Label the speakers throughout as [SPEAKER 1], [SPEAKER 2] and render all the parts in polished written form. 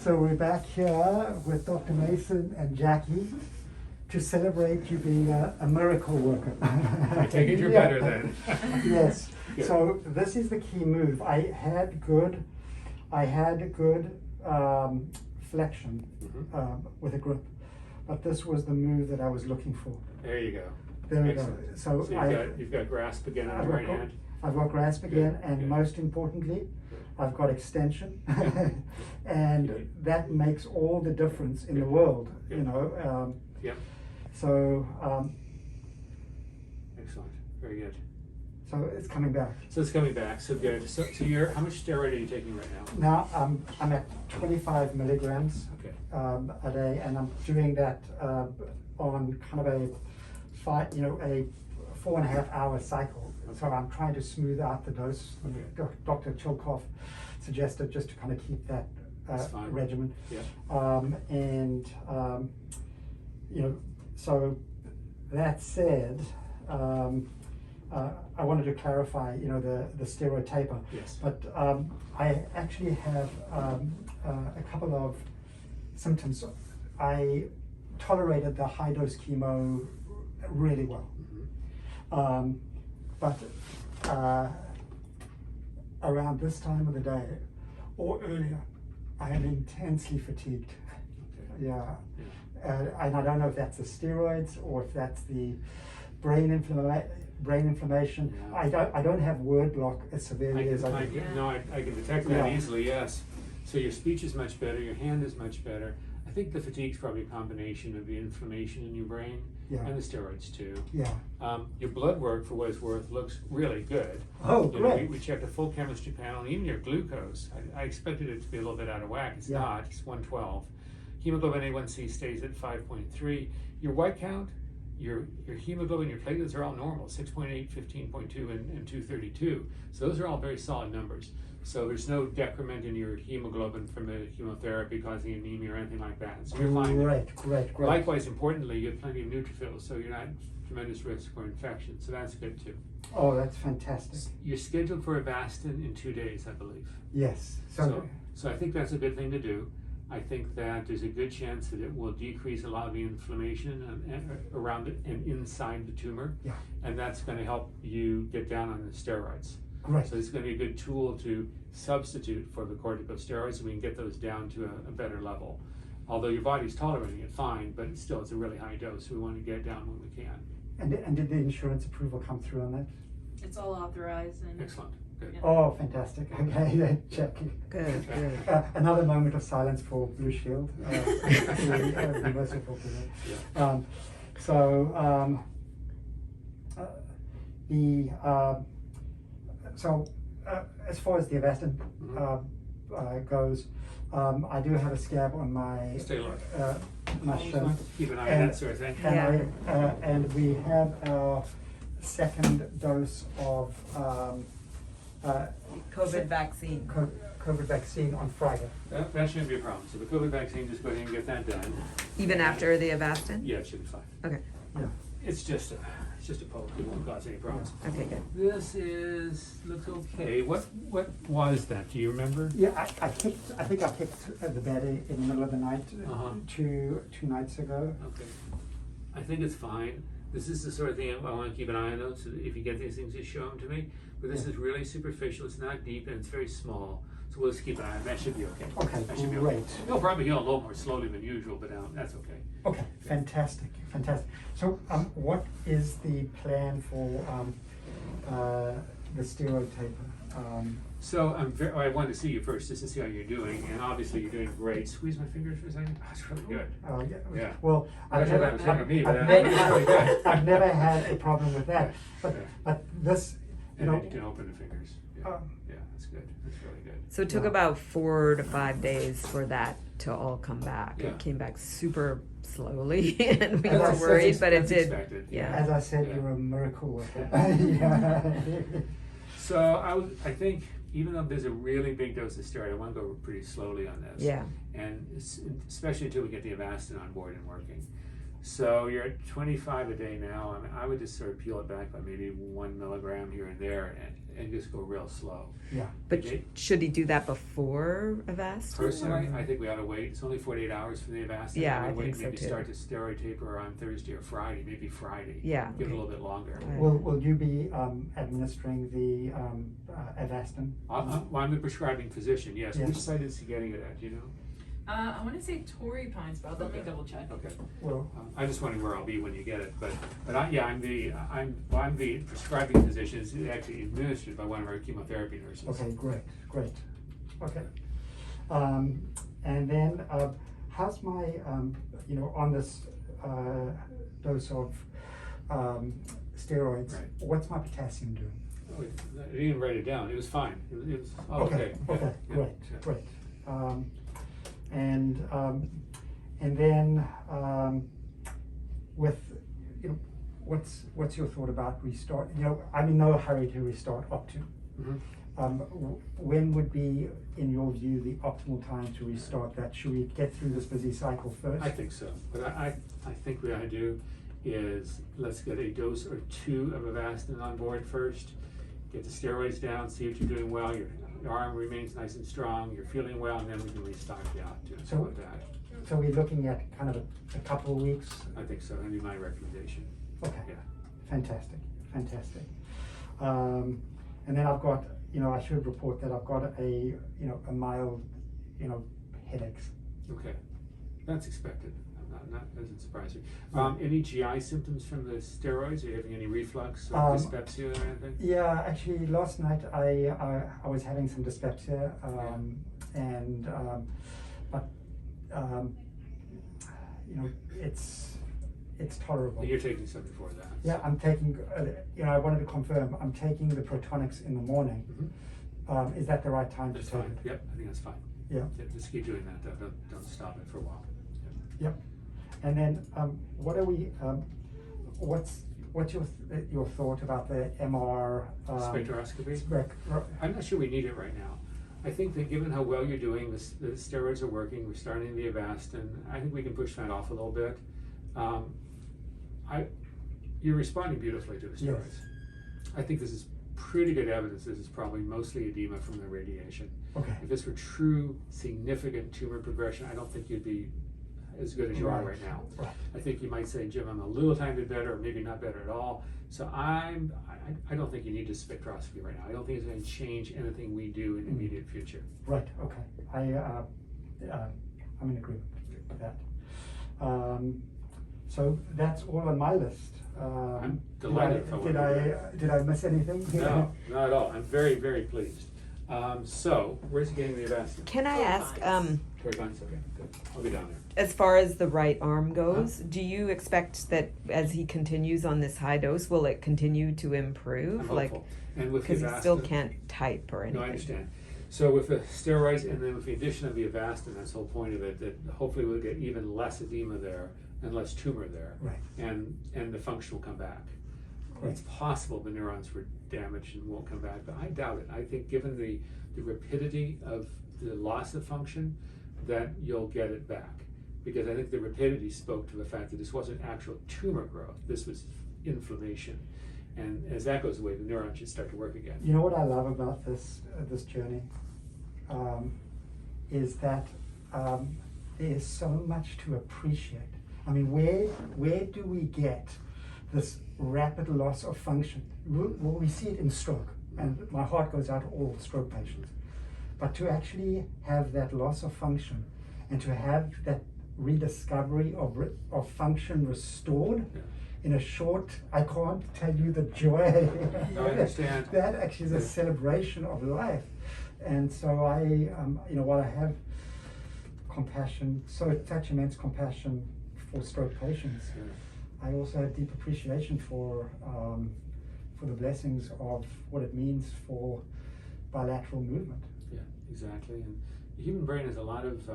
[SPEAKER 1] So we're back here with Dr. Mason and Jackie to celebrate you being a miracle worker.
[SPEAKER 2] I take it you're better then.
[SPEAKER 1] Yes.
[SPEAKER 2] Good.
[SPEAKER 1] So this is the key move. I had good flexion with a grip, but this was the move that I was looking for.
[SPEAKER 2] There you go.
[SPEAKER 1] There we
[SPEAKER 2] Excellent.
[SPEAKER 1] go.
[SPEAKER 2] So you've got grasp again on the right hand.
[SPEAKER 1] I've got grasp again,
[SPEAKER 2] Good,
[SPEAKER 1] and
[SPEAKER 2] good.
[SPEAKER 1] most importantly, I've got extension, and
[SPEAKER 2] Good.
[SPEAKER 1] that makes all the difference in the world.
[SPEAKER 2] Good.
[SPEAKER 1] You know.
[SPEAKER 2] Yep.
[SPEAKER 1] So
[SPEAKER 2] Excellent. Very good.
[SPEAKER 1] so it's coming back.
[SPEAKER 2] So it's coming back. So good. So you're how much steroid are you taking right now?
[SPEAKER 1] Now I'm at 25 milligrams
[SPEAKER 2] Okay.
[SPEAKER 1] a day, and I'm doing that on kind of a 4.5 hour cycle. So I'm trying to smooth out the dose.
[SPEAKER 2] Okay.
[SPEAKER 1] Dr. Chilkoff suggested just to kind of keep that
[SPEAKER 2] That's fine.
[SPEAKER 1] regimen.
[SPEAKER 2] Yeah.
[SPEAKER 1] So that said, I wanted to clarify, the steroid taper.
[SPEAKER 2] Yes.
[SPEAKER 1] But I actually have a couple of symptoms. I tolerated the high dose chemo really well.
[SPEAKER 2] Mm-hmm.
[SPEAKER 1] But around this time of the day or earlier, I am intensely fatigued.
[SPEAKER 2] Okay.
[SPEAKER 1] Yeah.
[SPEAKER 2] Yeah.
[SPEAKER 1] And I don't know if that's the steroids or if that's the brain inflammation.
[SPEAKER 2] Yeah.
[SPEAKER 1] I don't have word block as severely as I do.
[SPEAKER 2] I can detect that
[SPEAKER 1] Yeah.
[SPEAKER 2] easily, yes. So your speech is much better, your hand is much better. I think the fatigue's probably a combination of the inflammation in your brain
[SPEAKER 1] Yeah.
[SPEAKER 2] and the steroids too.
[SPEAKER 1] Yeah.
[SPEAKER 2] Your blood work, for what it's worth, looks really good.
[SPEAKER 1] Oh,
[SPEAKER 2] You know,
[SPEAKER 1] great.
[SPEAKER 2] we checked a full chemistry panel, and even your glucose. I expected it to be a little bit out of whack. It's
[SPEAKER 1] Yeah.
[SPEAKER 2] not. It's 112. Hemoglobin A1C stays at 5.3. Your white count, your hemoglobin, your platelets are all normal, 6.8, 15.2, and 232. So those are all very solid numbers. So there's no decrement in your hemoglobin from the chemotherapy causing anemia or anything like that. So you're fine.
[SPEAKER 1] Great.
[SPEAKER 2] Likewise, importantly, you have plenty of neutrophils, so you're not at tremendous risk for infection. So that's good too.
[SPEAKER 1] Oh, that's fantastic.
[SPEAKER 2] You're scheduled for Avastin in 2 days, I believe.
[SPEAKER 1] Yes.
[SPEAKER 2] So I think that's a good thing to do. I think that there's a good chance that it will decrease a lot of the inflammation around it and inside the tumor.
[SPEAKER 1] Yeah.
[SPEAKER 2] And that's going to help you get down on the steroids.
[SPEAKER 1] Great.
[SPEAKER 2] So it's going to be a good tool to substitute for the corticosteroids, so we can get those down to a better level. Although your body's tolerating it fine, but still it's a really high dose, so we want to get it down when we can.
[SPEAKER 1] And did the insurance approval come through on that?
[SPEAKER 3] It's all authorized and.
[SPEAKER 2] Excellent. Good.
[SPEAKER 3] Yeah.
[SPEAKER 1] Oh, fantastic. Okay, check.
[SPEAKER 4] Good, good.
[SPEAKER 1] Another moment of silence for Blue Shield. Be merciful to them.
[SPEAKER 2] Yeah.
[SPEAKER 1] As far as the Avastin goes, I do have a scab on my
[SPEAKER 2] Stay alert.
[SPEAKER 1] my shin.
[SPEAKER 2] Keep an eye on that sort of thing.
[SPEAKER 1] And we have our second dose of
[SPEAKER 4] COVID vaccine.
[SPEAKER 1] COVID vaccine on Friday.
[SPEAKER 2] That shouldn't be a problem. So the COVID vaccine, just go ahead and get that done.
[SPEAKER 4] Even after the Avastin?
[SPEAKER 2] Yeah, it should be fine.
[SPEAKER 4] Okay,
[SPEAKER 1] Yeah.
[SPEAKER 2] It's just a poke. It won't cause any problems.
[SPEAKER 4] okay, good.
[SPEAKER 2] This looks okay. What was that? Do you remember?
[SPEAKER 1] Yeah, I think I kicked the bed in the middle of the night
[SPEAKER 2] Uh-huh.
[SPEAKER 1] two nights ago.
[SPEAKER 2] Okay. I think it's fine. This is the sort of thing I want to keep an eye on though, so that if you get these things, just show them to me. But this is really superficial, it's not deep, and it's very small. So we'll just keep an eye on it. That should be okay.
[SPEAKER 1] Okay,
[SPEAKER 2] That should be
[SPEAKER 1] great.
[SPEAKER 2] okay. It'll probably heal a little more slowly than usual, but that's okay.
[SPEAKER 1] Okay, fantastic. So, what is the plan for the steroid taper?
[SPEAKER 2] So I wanted to see you first, just to see how you're doing, and obviously you're doing great. Squeeze my fingers for a second. Oh, it's really good. Yeah.
[SPEAKER 1] Well,
[SPEAKER 2] I'm sure that was talking to me, but
[SPEAKER 1] I've
[SPEAKER 2] that's really good.
[SPEAKER 1] I've never had a problem with that.
[SPEAKER 2] Okay.
[SPEAKER 1] But this,
[SPEAKER 2] And then you can open the fingers. Yeah,
[SPEAKER 1] Um,
[SPEAKER 2] yeah, that's good. That's really good.
[SPEAKER 4] So it took about 4 to 5 days for that to all come back.
[SPEAKER 2] Yeah.
[SPEAKER 4] It came back super slowly and we
[SPEAKER 1] As I
[SPEAKER 4] were
[SPEAKER 1] said,
[SPEAKER 4] worried, but it
[SPEAKER 2] That's
[SPEAKER 4] did.
[SPEAKER 2] expected.
[SPEAKER 4] Yeah.
[SPEAKER 1] as I said,
[SPEAKER 2] Yeah.
[SPEAKER 1] you're a miracle worker. Yeah.
[SPEAKER 2] So I think even though there's a really big dose of steroid, I want to go pretty slowly on this.
[SPEAKER 4] Yeah.
[SPEAKER 2] And especially until we get the Avastin on board and working. So you're at 25 a day now. I mean, I would just sort of peel it back by maybe 1 milligram here and there, and just go real slow.
[SPEAKER 1] Yeah.
[SPEAKER 4] But should he do that before Avastin?
[SPEAKER 2] Personally, I think we ought to wait. It's only 48 hours from the Avastin.
[SPEAKER 4] Yeah,
[SPEAKER 2] I would
[SPEAKER 4] I
[SPEAKER 2] wait,
[SPEAKER 4] think so
[SPEAKER 2] maybe
[SPEAKER 4] too.
[SPEAKER 2] start the steroid taper on Thursday or Friday, maybe Friday.
[SPEAKER 4] Yeah,
[SPEAKER 2] Give it a
[SPEAKER 4] okay.
[SPEAKER 2] little bit longer.
[SPEAKER 4] Right.
[SPEAKER 1] Will you be administering the Avastin?
[SPEAKER 2] Well, I'm the prescribing physician, yes.
[SPEAKER 1] Yes.
[SPEAKER 2] Which site is he getting it at, do you know?
[SPEAKER 3] I want to say Torrey Pines, but let me double check.
[SPEAKER 2] Okay.
[SPEAKER 1] Well,
[SPEAKER 2] I'm just wondering where I'll be when you get it, but I'm the prescribing physician. It's actually administered by one of our chemotherapy nurses.
[SPEAKER 1] okay, great. Okay. And then, how's my, on this dose of steroids,
[SPEAKER 2] Right.
[SPEAKER 1] what's my potassium doing?
[SPEAKER 2] Oh, I didn't even write it down. It was fine. It was okay.
[SPEAKER 1] Okay,
[SPEAKER 2] Yeah,
[SPEAKER 1] great,
[SPEAKER 2] yeah.
[SPEAKER 1] great. And then with, what's your thought about restart? I'm in no hurry to restart Optum.
[SPEAKER 2] Mhm.
[SPEAKER 1] When would be, in your view, the optimal time to restart that? Should we get through this busy cycle first?
[SPEAKER 2] I think so. But I think what I do is let's get a dose or two of Avastin on board first. Get the steroids down, see if you're doing well, your arm remains nice and strong, you're feeling well, and then we can restart the Optum.
[SPEAKER 1] So-
[SPEAKER 2] With that.
[SPEAKER 1] So we're looking at kind of a couple of weeks?
[SPEAKER 2] I think so. That'd be my recommendation.
[SPEAKER 1] Okay,
[SPEAKER 2] Yeah.
[SPEAKER 1] fantastic. And then I've got, I should report that I've got a mild, headaches.
[SPEAKER 2] Okay. That's expected. Not doesn't surprise me. Any GI symptoms from the steroids? Are you having any reflux or dyspepsia or anything?
[SPEAKER 1] Yeah, actually, last night I was having some dyspepsia, it's tolerable.
[SPEAKER 2] You're taking something for that.
[SPEAKER 1] Yeah, I'm taking. I wanted to confirm. I'm taking the Protonics in the morning.
[SPEAKER 2] Mhm.
[SPEAKER 1] Is that the right time
[SPEAKER 2] That's
[SPEAKER 1] to take
[SPEAKER 2] fine.
[SPEAKER 1] it?
[SPEAKER 2] Yep, I think that's fine.
[SPEAKER 1] Yeah.
[SPEAKER 2] Just keep doing that. Don't stop it for a while.
[SPEAKER 1] Yep. And then, what are we? What's your thought about the MR?
[SPEAKER 2] Spectroscopy? I'm not sure we need it right now. I think that given how well you're doing, the steroids are working, we're starting the Avastin, I think we can push that off a little bit. You're responding beautifully to the steroids.
[SPEAKER 1] Yes.
[SPEAKER 2] I think this is pretty good evidence this is probably mostly edema from the radiation.
[SPEAKER 1] Okay.
[SPEAKER 2] If this were true significant tumor progression, I don't think you'd be as good as you are right now.
[SPEAKER 1] Right.
[SPEAKER 2] I think you might say, Jim, I'm a little tiny bit better, or maybe not better at all. So I don't think you need a spectroscopy right now. I don't think it's going to change anything we do in the immediate future.
[SPEAKER 1] Right. Okay. I'm in agreement with that. So that's all on my list.
[SPEAKER 2] I'm delighted.
[SPEAKER 1] Did I miss anything?
[SPEAKER 2] No, not at all. I'm very, very pleased. So, where's he getting the Avastin?
[SPEAKER 4] Can I ask,
[SPEAKER 2] Torrey Pines, okay, good. I'll be down there.
[SPEAKER 4] as far as the right arm goes, do you expect that as he continues on this high dose, will it continue to improve?
[SPEAKER 2] I'm hopeful. And with the
[SPEAKER 4] Because he still
[SPEAKER 2] Avastin-
[SPEAKER 4] can't type or anything.
[SPEAKER 2] No, I understand. So with the steroids and then with the addition of the Avastin, that's the whole point of it, that hopefully we'll get even less edema there and less tumor there.
[SPEAKER 1] Right.
[SPEAKER 2] And the function will come back.
[SPEAKER 1] Right.
[SPEAKER 2] It's possible the neurons were damaged and won't come back, but I doubt it. I think given the rapidity of the loss of function, that you'll get it back. Because I think the rapidity spoke to the fact that this wasn't actual tumor growth, this was inflammation. And as that goes away, the neurons should start to work again.
[SPEAKER 1] You know what I love about this journey is that there's so much to appreciate. I mean, where do we get this rapid loss of function? Well, we see it in stroke, and my heart goes out to all stroke patients. But to actually have that loss of function and to have that rediscovery of function restored in a short, I can't tell you the joy.
[SPEAKER 2] No, I understand.
[SPEAKER 1] That actually is a celebration of life. And so while I have compassion, such immense compassion for stroke patients, I also have deep appreciation for the blessings of what it means for bilateral movement.
[SPEAKER 2] Yeah, exactly. And the human brain has a lot of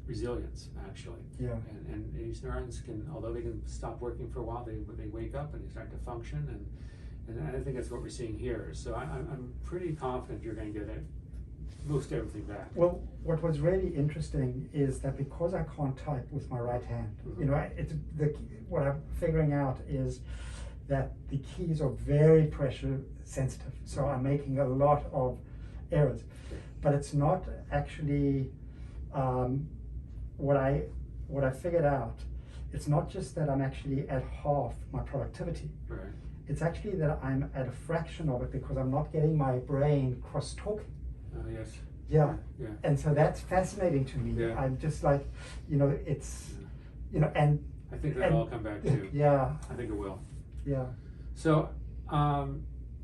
[SPEAKER 2] resilience, actually.
[SPEAKER 1] Yeah.
[SPEAKER 2] And these neurons can, although they can stop working for a while, they wake up and they start to function. And I think that's what we're seeing here. So I'm pretty confident you're going to get most everything back.
[SPEAKER 1] Well, what was really interesting is that because I can't type with my right hand, you know, what I'm figuring out is that the keys are very pressure sensitive. So I'm making a lot of errors, but it's not actually what I figured out. It's not just that I'm actually at half my productivity.
[SPEAKER 2] Right.
[SPEAKER 1] It's actually that I'm at a fraction of it because I'm not getting my brain cross-talking.
[SPEAKER 2] Yes.
[SPEAKER 1] Yeah.
[SPEAKER 2] Yeah.
[SPEAKER 1] And so that's fascinating to me.
[SPEAKER 2] Yeah.
[SPEAKER 1] I'm just like, you know, it's, you know, and
[SPEAKER 2] I think that'll all come back too.
[SPEAKER 1] yeah,
[SPEAKER 2] I think it will.
[SPEAKER 1] yeah.
[SPEAKER 2] So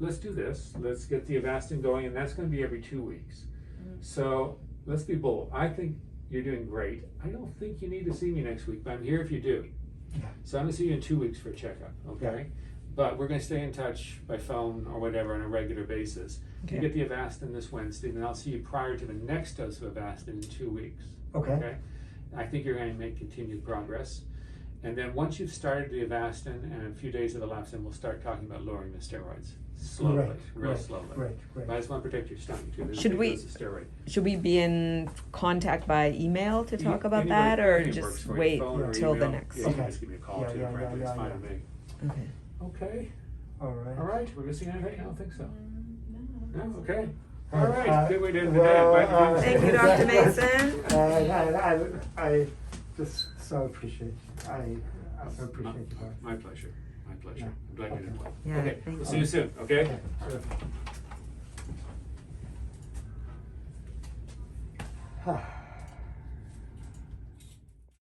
[SPEAKER 2] let's do this. Let's get the Avastin going, and that's going to be every 2 weeks. So let's be bold. I think you're doing great. I don't think you need to see me next week, but I'm here if you do.
[SPEAKER 1] Yeah.
[SPEAKER 2] So I'm going to see you in 2 weeks for a checkup, okay?
[SPEAKER 1] Yeah.
[SPEAKER 2] But we're going to stay in touch by phone or whatever on a regular basis.
[SPEAKER 4] Okay.
[SPEAKER 2] You get the Avastin this Wednesday, then I'll see you prior to the next dose of Avastin in 2 weeks.
[SPEAKER 1] Okay.
[SPEAKER 2] I think you're going to make continued progress. And then once you've started the Avastin and a few days have elapsed, then we'll start talking about lowering the steroids. Slowly, real slowly.
[SPEAKER 1] Great.
[SPEAKER 2] But I just want to protect your stomach too. There's
[SPEAKER 4] Should
[SPEAKER 2] big
[SPEAKER 4] we-
[SPEAKER 2] dose of steroid.
[SPEAKER 4] Should we be in contact by email to talk about
[SPEAKER 2] Anybody-
[SPEAKER 4] that, or
[SPEAKER 2] anything works
[SPEAKER 4] just
[SPEAKER 2] for you,
[SPEAKER 4] wait
[SPEAKER 2] phone or
[SPEAKER 4] until the
[SPEAKER 2] email.
[SPEAKER 4] next?
[SPEAKER 2] Yeah, you can
[SPEAKER 1] Okay.
[SPEAKER 2] just give me a call
[SPEAKER 1] Yeah,
[SPEAKER 2] too,
[SPEAKER 1] yeah,
[SPEAKER 2] frankly, it's
[SPEAKER 1] yeah,
[SPEAKER 2] fine
[SPEAKER 1] yeah.
[SPEAKER 2] with me.
[SPEAKER 4] Okay.
[SPEAKER 2] Okay,
[SPEAKER 1] All right.
[SPEAKER 2] all right, we're missing anything? I don't think so.
[SPEAKER 3] No.
[SPEAKER 2] No, okay. All right, good way to end the
[SPEAKER 1] well,
[SPEAKER 2] day. I'm glad you
[SPEAKER 4] Thank you, Dr. Mason.
[SPEAKER 1] I just so appreciate. I so appreciate you both.
[SPEAKER 2] My pleasure, my pleasure.
[SPEAKER 1] Yeah.
[SPEAKER 2] I'm glad you did well.
[SPEAKER 4] Yeah,
[SPEAKER 2] Okay,
[SPEAKER 4] thank
[SPEAKER 2] we'll
[SPEAKER 4] you.
[SPEAKER 2] see you soon, okay?
[SPEAKER 1] Okay, sure. Ah.